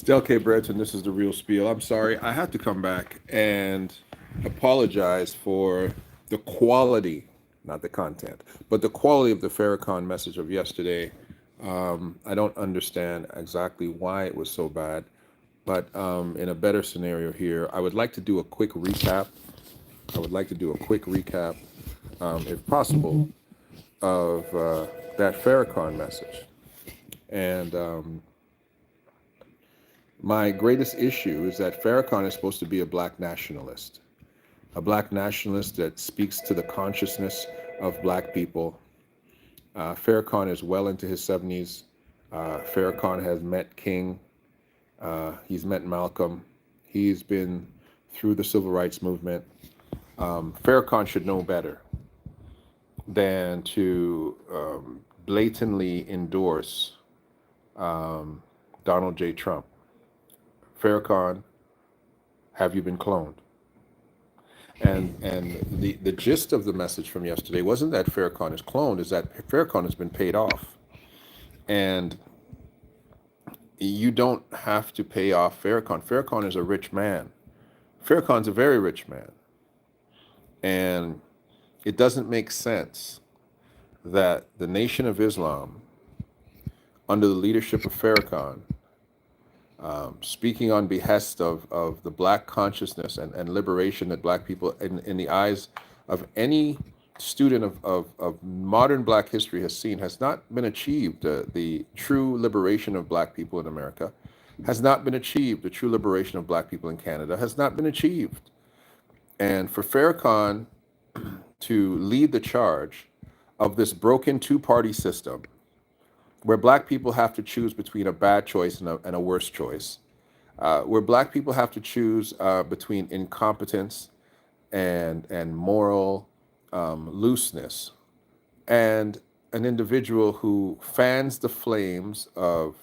Del K. Breton, this is the real spiel. I'm sorry, I had to come back and apologize for the quality, not the content, but the quality of the Farrakhan message of yesterday. I don't understand exactly why it was so bad, but in a better scenario here, I would like to do a quick recap. I would like to do a quick recap, if possible, of that Farrakhan message. And my greatest issue is that Farrakhan is supposed to be a black nationalist that speaks to the consciousness of black people. Farrakhan is well into his 70s. Farrakhan has met King. He's met Malcolm. He's been through the civil rights movement. Farrakhan should know better than to blatantly endorse Donald J. Trump. Farrakhan, have you been cloned? And the gist of the message from yesterday wasn't that Farrakhan is cloned, is that Farrakhan has been paid off. And you don't have to pay off Farrakhan. Farrakhan is a rich man. Farrakhan's a very rich man. And it doesn't make sense that the Nation of Islam, under the leadership of Farrakhan, speaking on behest of the black consciousness and liberation that black people, in the eyes of any student of modern black history has seen, has not been achieved. The true liberation of black people in America has not been achieved. The true liberation of black people in Canada has not been achieved. And for Farrakhan to lead the charge of this broken two-party system where black people have to choose between a bad choice and a worse choice, where black people have to choose between incompetence and moral looseness, and an individual who fans the flames of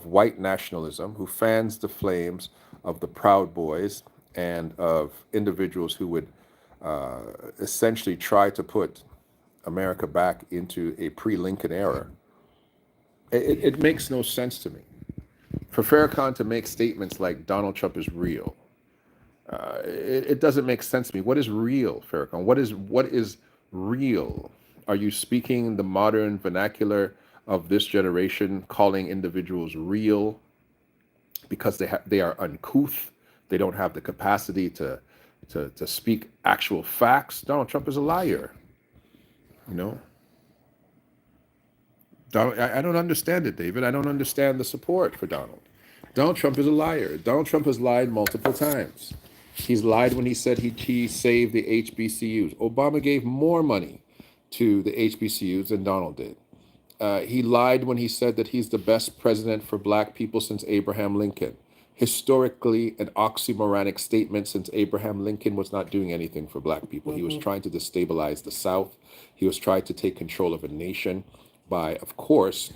white nationalism, who fans the flames of the Proud Boys, and of individuals who would essentially try to put America back into a pre-Lincoln era. It makes no sense to me. For Farrakhan to make statements like Donald Trump is real, it doesn't make sense to me. What is real, Farrakhan? What is real? Are you speaking the modern vernacular of this generation, calling individuals real because they are uncouth? They don't have the capacity to speak actual facts. Donald Trump is a liar. You know, Donald, I don't understand it, David. I don't understand the support for Donald. Donald Trump is a liar. Donald Trump has lied multiple times. He's lied when he said he saved the HBCUs. Obama gave more money to the HBCUs than Donald did. He lied when he said that he's the best president for black people since Abraham Lincoln. Historically, an oxymoronic statement, since Abraham Lincoln was not doing anything for black people. He was trying to destabilize the South. He was trying to take control of a nation by, of course,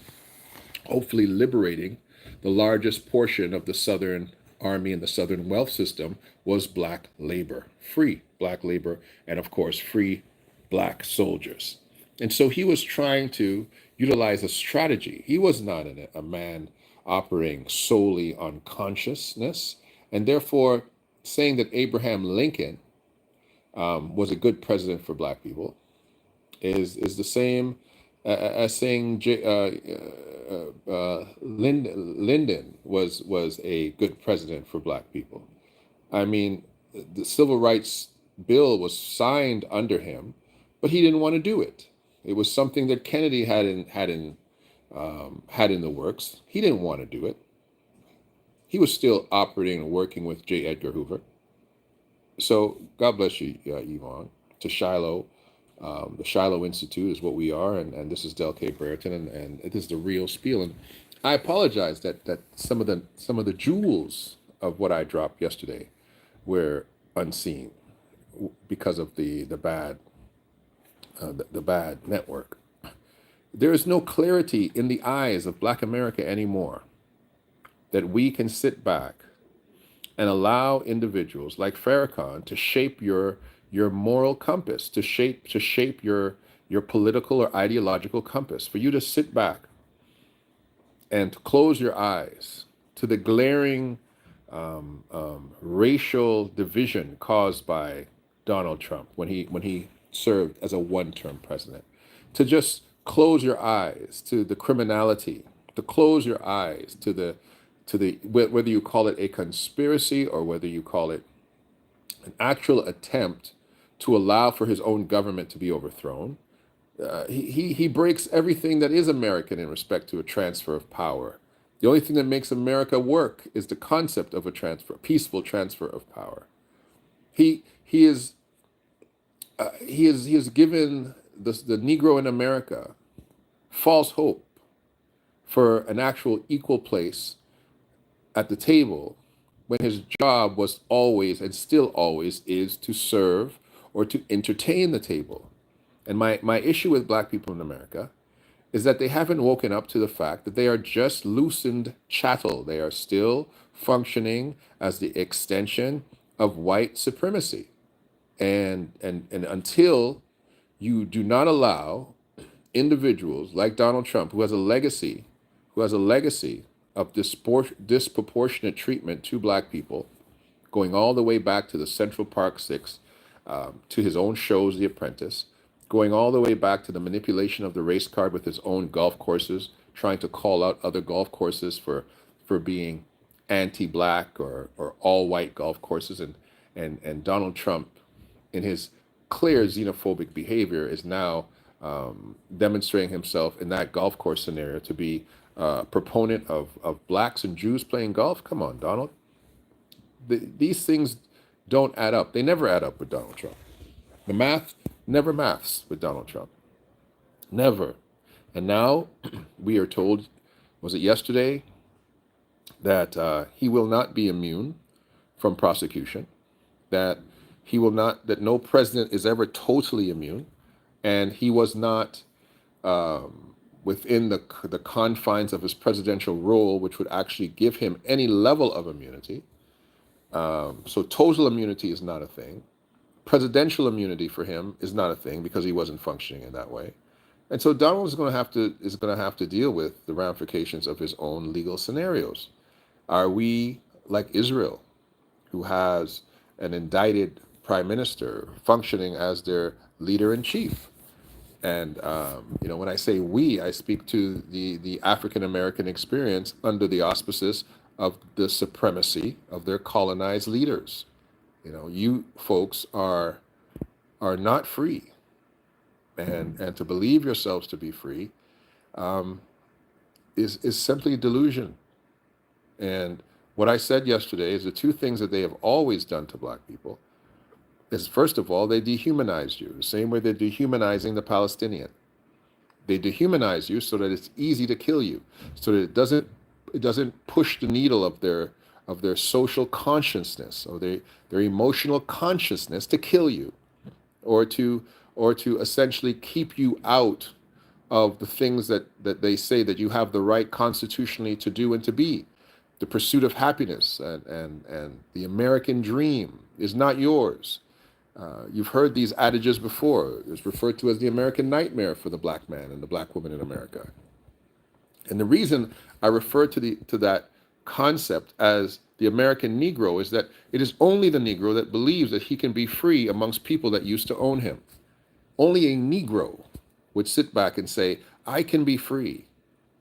hopefully liberating the largest portion of the Southern Army and the Southern wealth system was black labor, free black labor, and of course, free black soldiers. And so he was trying to utilize a strategy. He was not a man operating solely on consciousness, and therefore saying that Abraham Lincoln was a good president for black people is the same as saying Lyndon was a good president for black people. I mean, the civil rights bill was signed under him, but he didn't want to do it. It was something that Kennedy had in the works. He didn't want to do it. He was still operating and working with J. Edgar Hoover. So God bless you, Yvonne. To Shiloh, the Shiloh Institute is what we are, and this is Del K. Brereton, and it is the real spiel. And I apologize that some of the jewels of what I dropped yesterday were unseen because of the bad network. There is no clarity in the eyes of Black America anymore that we can sit back and allow individuals like Farrakhan to shape your moral compass, to shape your political or ideological compass, for you to sit back and to close your eyes to the glaring racial division caused by Donald Trump when he served as a one-term president, to just close your eyes to the criminality, to close your eyes to the whether you call it a conspiracy or whether you call it an actual attempt to allow for his own government to be overthrown. He breaks everything that is American in respect to a transfer of power. The only thing that makes America work is the concept of a transfer, a peaceful transfer of power. He is he has given the Negro in America false hope for an actual equal place at the table when his job was always and still always is to serve or to entertain the table. And my issue with black people in America is that they haven't woken up to the fact that they are just loosened chattel. They are still functioning as the extension of white supremacy. And until you do not allow individuals like Donald Trump, who has a legacy of disproportionate treatment to black people, going all the way back to the Central Park Six, to his own shows, The Apprentice, going all the way back to the manipulation of the race card with his own golf courses, trying to call out other golf courses for being anti-black or all-white golf courses, and Donald Trump, in his clear xenophobic behavior, is now demonstrating himself in that golf course scenario to be a proponent of blacks and Jews playing golf. Come on, Donald. These things don't add up. They never add up with Donald Trump. The math never maths with Donald Trump. Never. And now we are told, was it yesterday, that he will not be immune from prosecution, that he will not, that no president is ever totally immune, and he was not within the confines of his presidential role, which would actually give him any level of immunity. So total immunity is not a thing. Presidential immunity for him is not a thing because he wasn't functioning in that way. And so Donald is going to have to deal with the ramifications of his own legal scenarios. Are we like Israel, who has an indicted prime minister functioning as their leader in chief? And when I say we, I speak to the African American experience under the auspices of the supremacy of their colonized leaders. You folks are not free, and to believe yourselves to be free is simply delusion. And what I said yesterday is the two things that they have always done to black people is, first of all, they dehumanize you, the same way they're dehumanizing the Palestinian. They dehumanize you so that it's easy to kill you, so that it doesn't push the needle of their social consciousness or their emotional consciousness to kill you, or to essentially keep you out of the things that they say that you have the right constitutionally to do and to be. The pursuit of happiness and the American dream is not yours. You've heard these adages before. It's referred to as the American nightmare for the black man and the black woman in America. And the reason I refer to that concept as the American Negro is that it is only the Negro that believes that he can be free amongst people that used to own him. Only a Negro would sit back and say, I can be free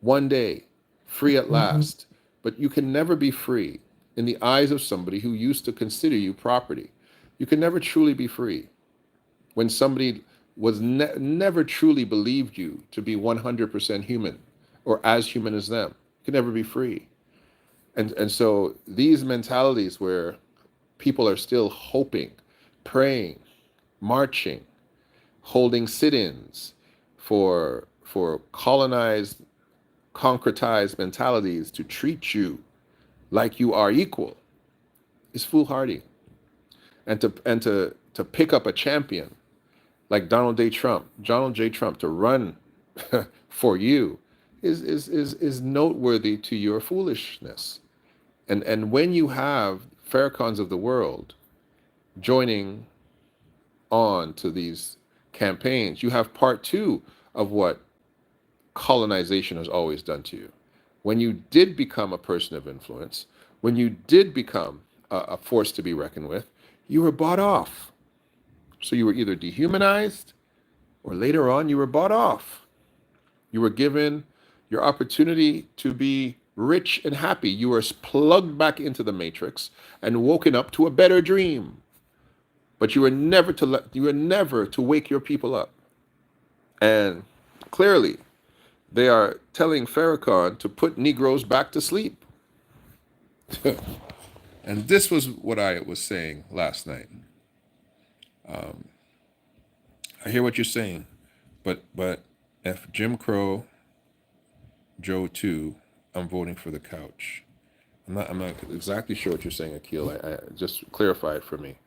one day, free at last. But you can never be free in the eyes of somebody who used to consider you property. You can never truly be free when somebody was never truly believed you to be 100% human or as human as them. You can never be free. And so these mentalities where people are still hoping, praying, marching, holding sit-ins for colonized, concretized mentalities to treat you like you are equal is foolhardy. And to pick up a champion like Donald J. Trump to run for you is noteworthy to your foolishness. And when you have Farrakhans of the world joining on to these campaigns, you have part two of what colonization has always done to you. when you did become a person of influence, when you did become a force to be reckoned with, you were bought off. So you were either dehumanized or later on you were bought off. You were given your opportunity to be rich and happy. You were plugged back into the matrix and woken up to a better dream. But you were never to wake your people up. And clearly, they are telling Farrakhan to put Negroes back to sleep. And this was what I was saying last night. I hear what you're saying, but if Jim Crow, Joe too, I'm voting for the couch. I'm not exactly sure what you're saying, Akil. I just clarify it for me.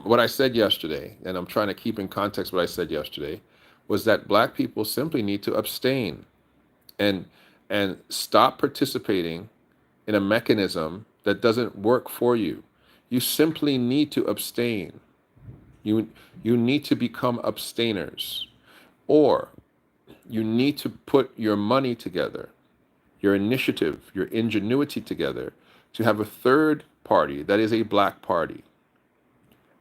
What I said yesterday, and I'm trying to keep in context what I said yesterday, was that black people simply need to abstain and stop participating in a mechanism that doesn't work for you. You simply need to abstain. You you need to become abstainers, or you need to put your money together, your initiative, your ingenuity together to have a third party that is a black party.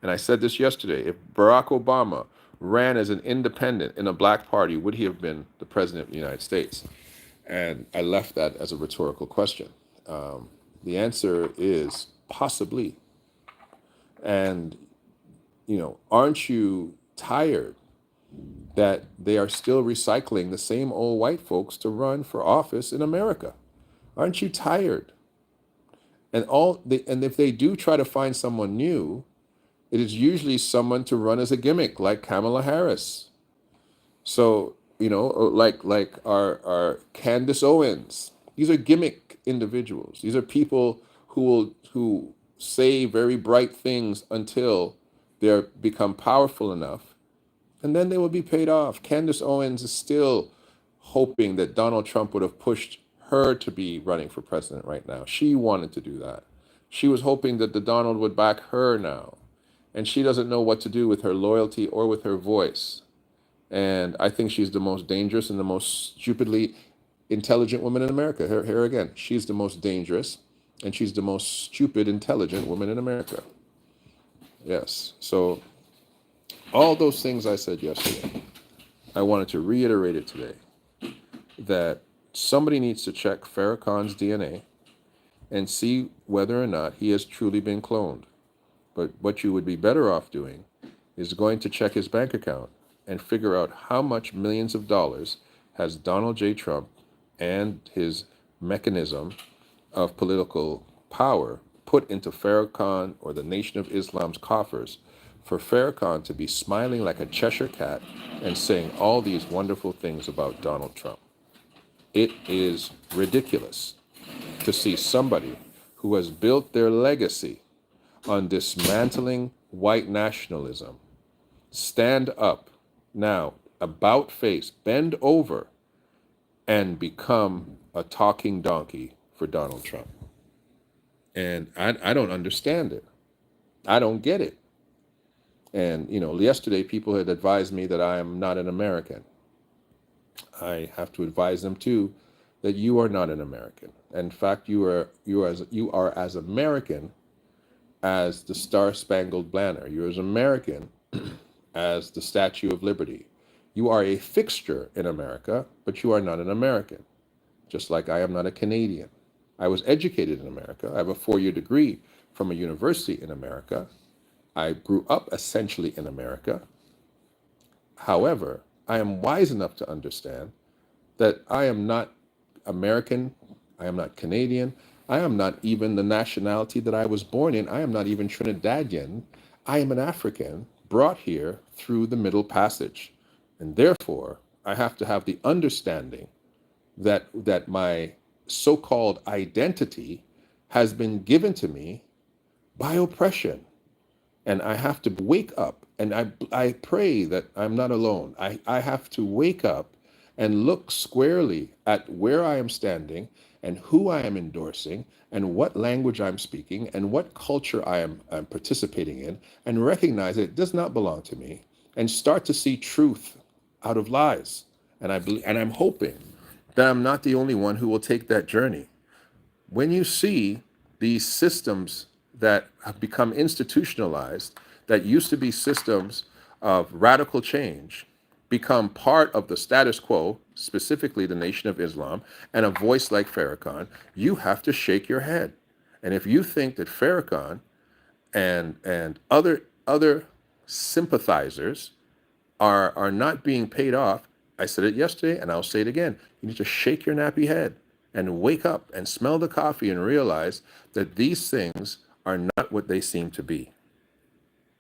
And I said this yesterday. If Barack Obama ran as an independent in a black party, would he have been the president of the United States? And I left that as a rhetorical question. The answer is possibly. And, aren't you tired that they are still recycling the same old white folks to run for office in America? Aren't you tired? And if they do try to find someone new, it is usually someone to run as a gimmick, like Kamala Harris. So, like our Candace Owens. These are gimmick individuals. These are people who say very bright things until they become powerful enough, and then they will be paid off. Candace Owens is still hoping that Donald Trump would have pushed her to be running for president right now. She wanted to do that. She was hoping that the Donald would back her now. And she doesn't know what to do with her loyalty or with her voice. And I think she's the most dangerous and the most stupidly intelligent woman in America. Here again, she's the most dangerous and she's the most stupid, intelligent woman in America. Yes. So all those things I said yesterday, I wanted to reiterate it today, that somebody needs to check Farrakhan's DNA and see whether or not he has truly been cloned. But what you would be better off doing is going to check his bank account and figure out how much millions of dollars has Donald J. Trump and his mechanism of political power put into Farrakhan or the Nation of Islam's coffers for Farrakhan to be smiling like a Cheshire cat and saying all these wonderful things about Donald Trump. It is ridiculous to see somebody who has built their legacy on dismantling white nationalism stand up now, about face, bend over, and become a talking donkey for Donald Trump. And I don't understand it. I don't get it. And, yesterday people had advised me that I am not an American. I have to advise them too that you are not an American. In fact, you are as American as the Star Spangled Banner. You're as American as the Statue of Liberty. You are a fixture in America, but you are not an American, just like I am not a Canadian. I was educated in America. I have a 4-year degree from a university in America. I grew up essentially in America. However, I am wise enough to understand that I am not American, I am not Canadian, I am not even the nationality that I was born in. I am not even Trinidadian. I am an African brought here through the Middle Passage. And therefore, I have to have the understanding that my so-called identity has been given to me by oppression. And I have to wake up, and I pray that I'm not alone. I have to wake up and look squarely at where I am standing and who I am endorsing and what language I'm speaking and what culture I'm participating in, and recognize that it does not belong to me, and start to see truth out of lies. And I'm hoping that I'm not the only one who will take that journey. When you see these systems that have become institutionalized, that used to be systems of radical change, become part of the status quo, specifically the Nation of Islam, and a voice like Farrakhan, you have to shake your head. And if you think that Farrakhan and other sympathizers are not being paid off, I said it yesterday and I'll say it again. You need to shake your nappy head and wake up and smell the coffee and realize that these things are not what they seem to be.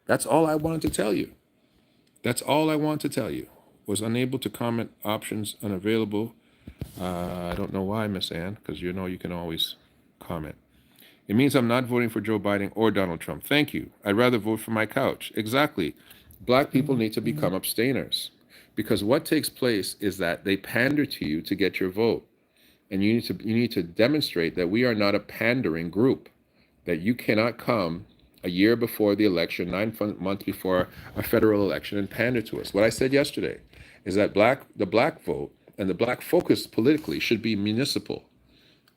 That's all I wanted to tell you. That's all I want to tell you. Was unable to comment, options unavailable. I don't know why, Miss Ann, because you know you can always comment. It means I'm not voting for Joe Biden or Donald Trump. Thank you. I'd rather vote for my couch. Exactly. Black people need to become abstainers, because what takes place is that they pander to you to get your vote. And you need to demonstrate that we are not a pandering group, that you cannot come a year before the election, 9 months before a federal election, and pander to us. What I said yesterday is that the black vote and the black focus politically should be municipal,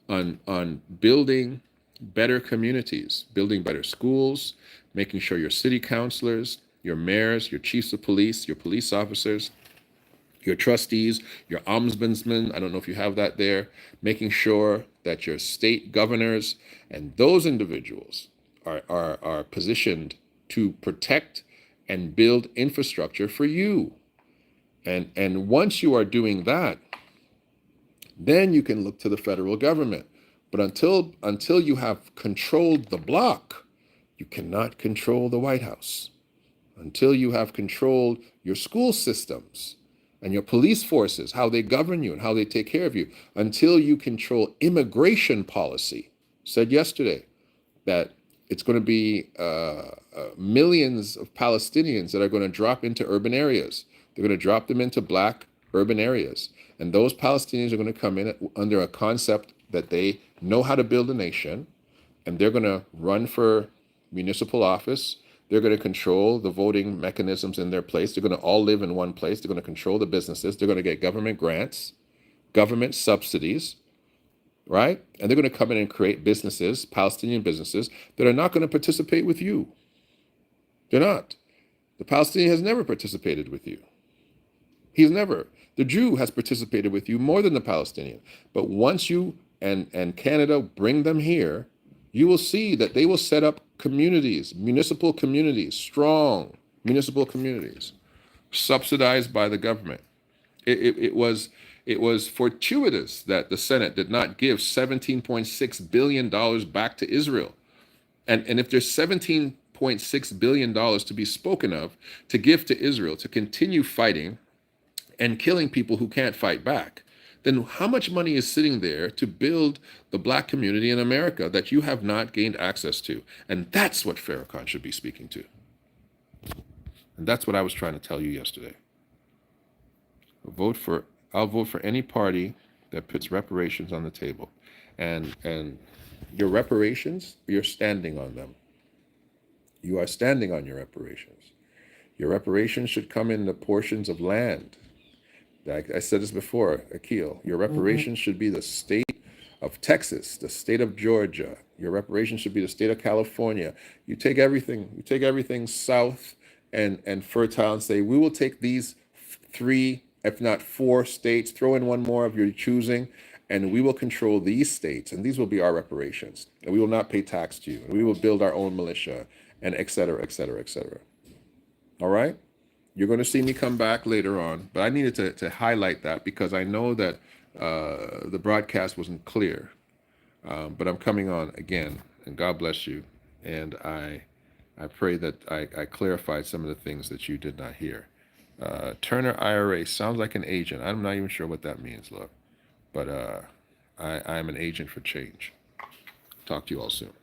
on building better communities, building better schools, making sure your city councilors, your mayors, your chiefs of police, your police officers, your trustees, your ombudsmen, I don't know if you have that there, making sure that your state governors and those individuals are positioned to protect and build infrastructure for you. And once you are doing that, then you can look to the federal government. But until you have controlled the block, you cannot control the White House. Until you have controlled your school systems and your police forces, how they govern you and how they take care of you, until you control immigration policy. Said yesterday that it's going to be millions of Palestinians that are going to drop into urban areas. They're going to drop them into black urban areas. And those Palestinians are going to come in under a concept that they know how to build a nation, and they're going to run for municipal office. They're going to control the voting mechanisms in their place. They're going to all live in one place. They're going to control the businesses. They're going to get government grants, government subsidies, right? And they're going to come in and create businesses, Palestinian businesses, that are not going to participate with you. They're not. The Palestinian has never participated with you. He's never. The Jew has participated with you more than the Palestinian. But once you and Canada bring them here, you will see that they will set up communities, municipal communities, strong municipal communities, subsidized by the government. It was fortuitous that the Senate did not give $17.6 billion back to Israel. And if there's $17.6 billion to be spoken of, to give to Israel, to continue fighting and killing people who can't fight back, then how much money is sitting there to build the black community in America that you have not gained access to? And that's what Farrakhan should be speaking to. And that's what I was trying to tell you yesterday. I'll vote for any party that puts reparations on the table. And your reparations, you're standing on them. You are standing on your reparations. Your reparations should come in the portions of land. I said this before, Akil. Your reparations should be the state of Texas, the state of Georgia. Your reparations should be the state of California. You take everything south and fertile and say, we will take these 3, if not 4 states, throw in one more of your choosing, and we will control these states, and these will be our reparations. And we will not pay tax to you. And we will build our own militia, and et cetera, et cetera, et cetera. All right? You're going to see me come back later on, but I needed to highlight that because I know that the broadcast wasn't clear. But I'm coming on again, and God bless you. And I pray that I clarified some of the things that you did not hear. Turner IRA sounds like an agent. I'm not even sure what that means, look. But I'm an agent for change. Talk to you all soon.